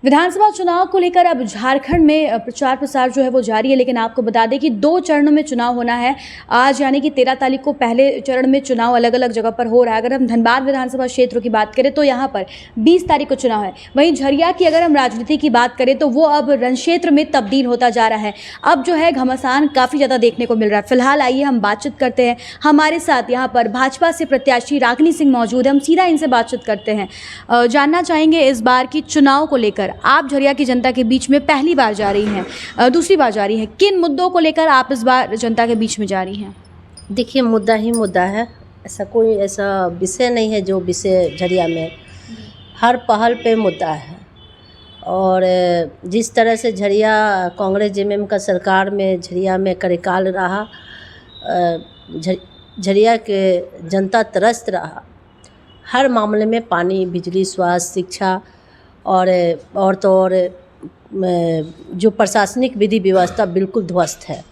विधानसभा चुनाव को लेकर अब झारखंड में प्रचार प्रसार जो है वो जारी है, लेकिन आपको बता दें कि 2 चरणों में चुनाव होना है। आज यानी कि 13 तारीख को पहले चरण में चुनाव अलग अलग जगह पर हो रहा है। अगर हम धनबाद विधानसभा क्षेत्र की बात करें तो यहाँ पर 20 तारीख को चुनाव है। वहीं झरिया की अगर हम राजनीति की बात करें तो वो अब रण क्षेत्र में तब्दील होता जा रहा है। अब जो है घमासान काफ़ी ज़्यादा देखने को मिल रहा है। फिलहाल आइए हम बातचीत करते हैं। हमारे साथ यहाँ पर भाजपा से प्रत्याशी रागिनी सिंह मौजूद है। हम सीधा इनसे बातचीत करते हैं। जानना चाहेंगे इस बार की चुनाव को लेकर, आप झरिया की जनता के बीच में पहली बार जा रही हैं, दूसरी बार जा रही हैं, किन मुद्दों को लेकर आप इस बार जनता के बीच में जा रही हैं? देखिए, मुद्दा ही मुद्दा है। ऐसा विषय नहीं है जो विषय झरिया में हर पहल पे मुद्दा है। और जिस तरह से झरिया कांग्रेस जेएमएम का सरकार में झरिया में कार्यकाल रहा, झरिया के जनता त्रस्त रहा। हर मामले में पानी, बिजली, स्वास्थ्य, शिक्षा और तो और जो प्रशासनिक विधि व्यवस्था बिल्कुल ध्वस्त है।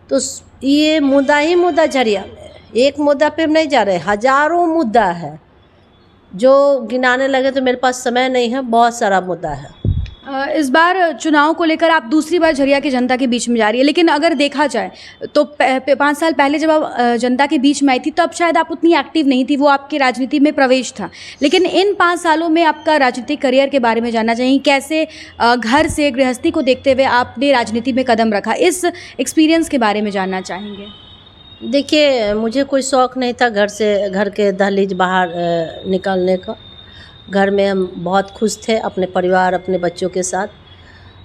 तो ये मुद्दा ही मुद्दा झरिया में, एक मुद्दा पे नहीं जा रहे, हजारों मुद्दा है। जो गिनाने लगे तो मेरे पास समय नहीं है, बहुत सारा मुद्दा है। इस बार चुनाव को लेकर आप दूसरी बार झरिया की जनता के बीच में जा रही है, लेकिन अगर देखा जाए तो 5 साल पहले जब आप जनता के बीच में आई थी तब शायद आप उतनी एक्टिव नहीं थी, वो आपके राजनीति में प्रवेश था। लेकिन इन 5 सालों में आपका राजनीतिक करियर के बारे में जानना चाहिए। कैसे घर से गृहस्थी को देखते हुए आपने राजनीति में कदम रखा, इस एक्सपीरियंस के बारे में जानना चाहेंगे। देखिए, मुझे कोई शौक़ नहीं था घर के दहलीज बाहर निकलने का। घर में हम बहुत खुश थे अपने परिवार, अपने बच्चों के साथ।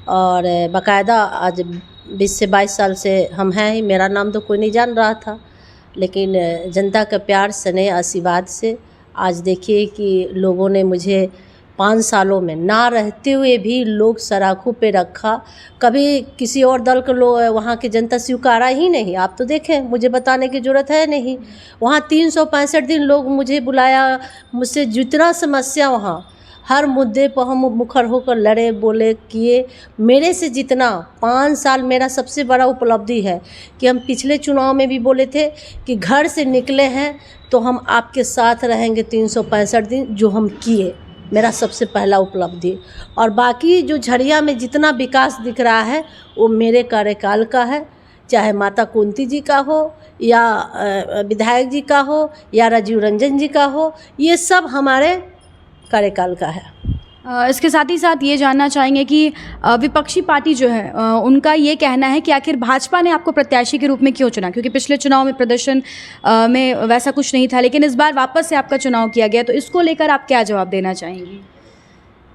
और बाकायदा आज 20 से 22 साल से हम हैं ही। मेरा नाम तो कोई नहीं जान रहा था, लेकिन जनता का प्यार, स्नेह, आशीर्वाद से आज देखिए कि लोगों ने मुझे 5 सालों में ना रहते हुए भी लोग सराखों पे रखा। कभी किसी और दल के लोग वहाँ की जनता स्वीकारा ही नहीं। आप तो देखें, मुझे बताने की ज़रूरत है नहीं। वहाँ 365 दिन लोग मुझे बुलाया, मुझसे जितना समस्या वहाँ हर मुद्दे पर हम मुखर होकर लड़े, बोले, किए। मेरे से जितना 5 साल मेरा सबसे बड़ा उपलब्धि है कि हम पिछले चुनाव में भी बोले थे कि घर से निकले हैं तो हम आपके साथ रहेंगे 365 दिन, जो हम किए। मेरा सबसे पहला उपलब्धि। और बाकी जो झरिया में जितना विकास दिख रहा है वो मेरे कार्यकाल का है, चाहे माता कुंती जी का हो या विधायक जी का हो या राजीव रंजन जी का हो, ये सब हमारे कार्यकाल का है। इसके साथ ही साथ ये जानना चाहेंगे कि विपक्षी पार्टी जो है उनका ये कहना है कि आखिर भाजपा ने आपको प्रत्याशी के रूप में क्यों चुना, क्योंकि पिछले चुनाव में प्रदर्शन में वैसा कुछ नहीं था, लेकिन इस बार वापस से आपका चुनाव किया गया। तो इसको लेकर आप क्या जवाब देना चाहेंगी?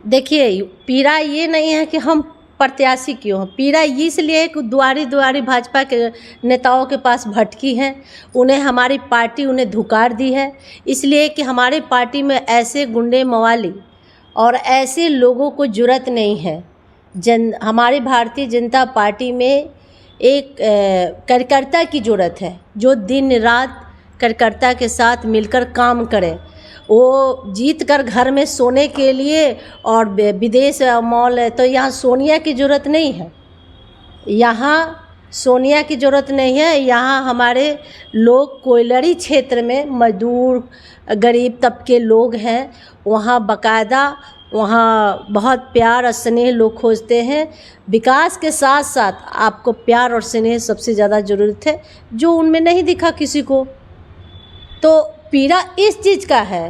देखिए, पीड़ा ये नहीं है कि हम प्रत्याशी क्यों हैं। पीड़ा इसलिए कि दुआरी भाजपा के नेताओं के पास भटकी हैं। उन्हें हमारी पार्टी उन्हें धुकार दी है, इसलिए कि हमारी पार्टी में ऐसे गुंडे मवाली और ऐसे लोगों को जुर्रत नहीं है। हमारी भारतीय जनता पार्टी में एक कार्यकर्ता की ज़रूरत है, जो दिन रात कार्यकर्ता के साथ मिलकर काम करे। वो जीत कर घर में सोने के लिए और विदेश मॉल है, तो यहाँ सोनिया की ज़रूरत नहीं है। यहाँ सोनिया की ज़रूरत नहीं है। यहाँ हमारे लोग कोयलड़ी क्षेत्र में मजदूर, गरीब तबके लोग हैं। वहाँ बाकायदा वहाँ बहुत प्यार और स्नेह लोग खोजते हैं। विकास के साथ साथ आपको प्यार और स्नेह सबसे ज़्यादा ज़रूरत है, जो उनमें नहीं दिखा किसी को। तो पीड़ा इस चीज़ का है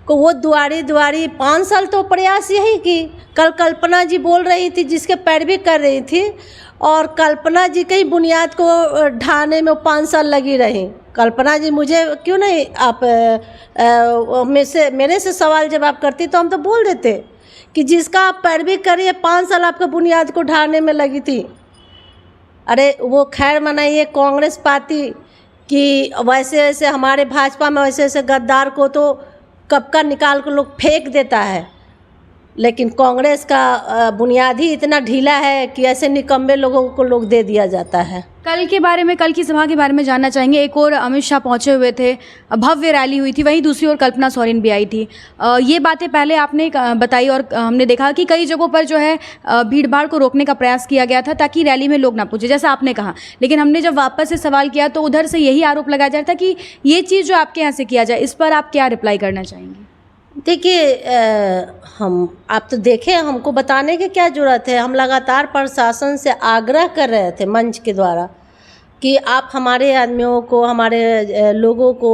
कि वो दुआरी 5 साल तो प्रयास यही की। कल कल्पना जी बोल रही थी, जिसके पैरवी कर रही थी, और कल्पना जी की बुनियाद को ढाने में 5 साल लगी रही। कल्पना जी, मुझे क्यों नहीं आप मेरे से सवाल जवाब करती तो हम तो बोल देते कि जिसका आप पैरवी करिए 5 साल आपका बुनियाद को ढाने में लगी थी। अरे वो खैर मनाइए कांग्रेस पार्टी कि वैसे हमारे भाजपा में वैसे गद्दार को तो कब का निकाल कर लोग फेंक देता है, लेकिन कांग्रेस का बुनियाद ही इतना ढीला है कि ऐसे निकम्मे लोगों को लोग दे दिया जाता है। कल की सभा के बारे में जानना चाहेंगे। एक और अमित शाह पहुंचे हुए थे, भव्य रैली हुई थी, वहीं दूसरी ओर कल्पना सोरेन भी आई थी। ये बातें पहले आपने बताई और हमने देखा कि कई जगहों पर जो है भीड़ भाड़ को रोकने का प्रयास किया गया था ताकि रैली में लोग ना पहुंचे, जैसा आपने कहा। लेकिन हमने जब वापस से सवाल किया तो उधर से यही आरोप लगाया जा रहा था कि ये चीज़ जो आपके यहाँ से किया जाए, इस पर आप क्या रिप्लाई करना चाहेंगे? देखिए आप तो देखे, हमको बताने की क्या ज़रूरत है। हम लगातार प्रशासन से आग्रह कर रहे थे मंच के द्वारा कि आप हमारे आदमियों को, हमारे लोगों को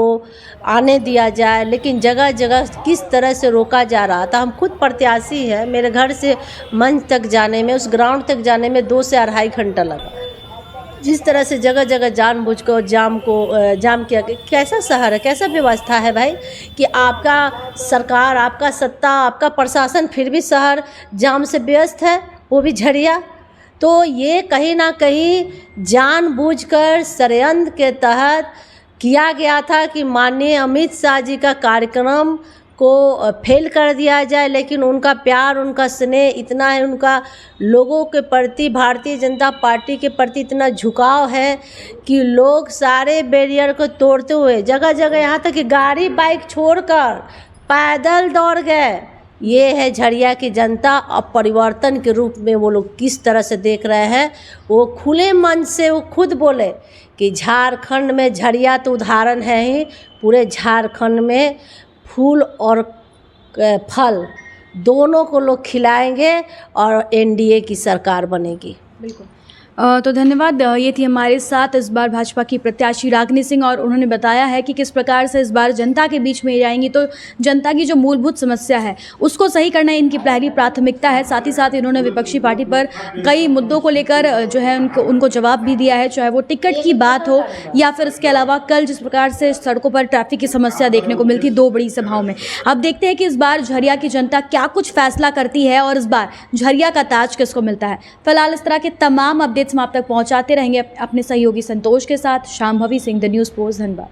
आने दिया जाए, लेकिन जगह जगह किस तरह से रोका जा रहा था। हम खुद प्रत्याशी हैं, मेरे घर से मंच तक जाने में, उस ग्राउंड तक जाने में 2 से 2.5 घंटा लगा। जिस तरह से जगह जगह जानबूझकर जाम किया गया। कैसा शहर है, कैसा व्यवस्था है भाई कि आपका सरकार, आपका सत्ता, आपका प्रशासन, फिर भी शहर जाम से व्यस्त है, वो भी झरिया। तो ये कहीं ना कहीं जानबूझकर षड्यंत्र के तहत किया गया था कि माननीय अमित शाह जी का कार्यक्रम को फेल कर दिया जाए। लेकिन उनका प्यार, उनका स्नेह इतना है, उनका लोगों के प्रति, भारतीय जनता पार्टी के प्रति इतना झुकाव है कि लोग सारे बैरियर को तोड़ते हुए जगह जगह, यहाँ तक कि गाड़ी बाइक छोड़कर पैदल दौड़ गए। ये है झरिया की जनता। अब परिवर्तन के रूप में वो लोग किस तरह से देख रहे हैं, वो खुले मन से वो खुद बोले कि झारखंड में झरिया तो उदाहरण है ही, पूरे झारखंड में फूल और फल दोनों को लोग खिलाएंगे और एनडीए की सरकार बनेगी। बिल्कुल। तो धन्यवाद। ये थी हमारे साथ इस बार भाजपा की प्रत्याशी रागिनी सिंह, और उन्होंने बताया है कि किस प्रकार से इस बार जनता के बीच में जाएंगी। तो जनता की जो मूलभूत समस्या है उसको सही करना इनकी पहली प्राथमिकता है। साथ ही साथ इन्होंने विपक्षी पार्टी पर कई मुद्दों को लेकर जो है उनको जवाब भी दिया है, चाहे वो टिकट की बात हो या फिर इसके अलावा कल जिस प्रकार से सड़कों पर ट्रैफिक की समस्या देखने को मिलती 2 बड़ी सभाओं में। अब देखते हैं कि इस बार झरिया की जनता क्या कुछ फैसला करती है और इस बार झरिया का ताज किसको मिलता है। फिलहाल इस तरह के तमाम अपडेट्स हम आप तक पहुंचाते रहेंगे अपने सहयोगी संतोष के साथ। Shambhavi Singh, the news post, Dhanbad.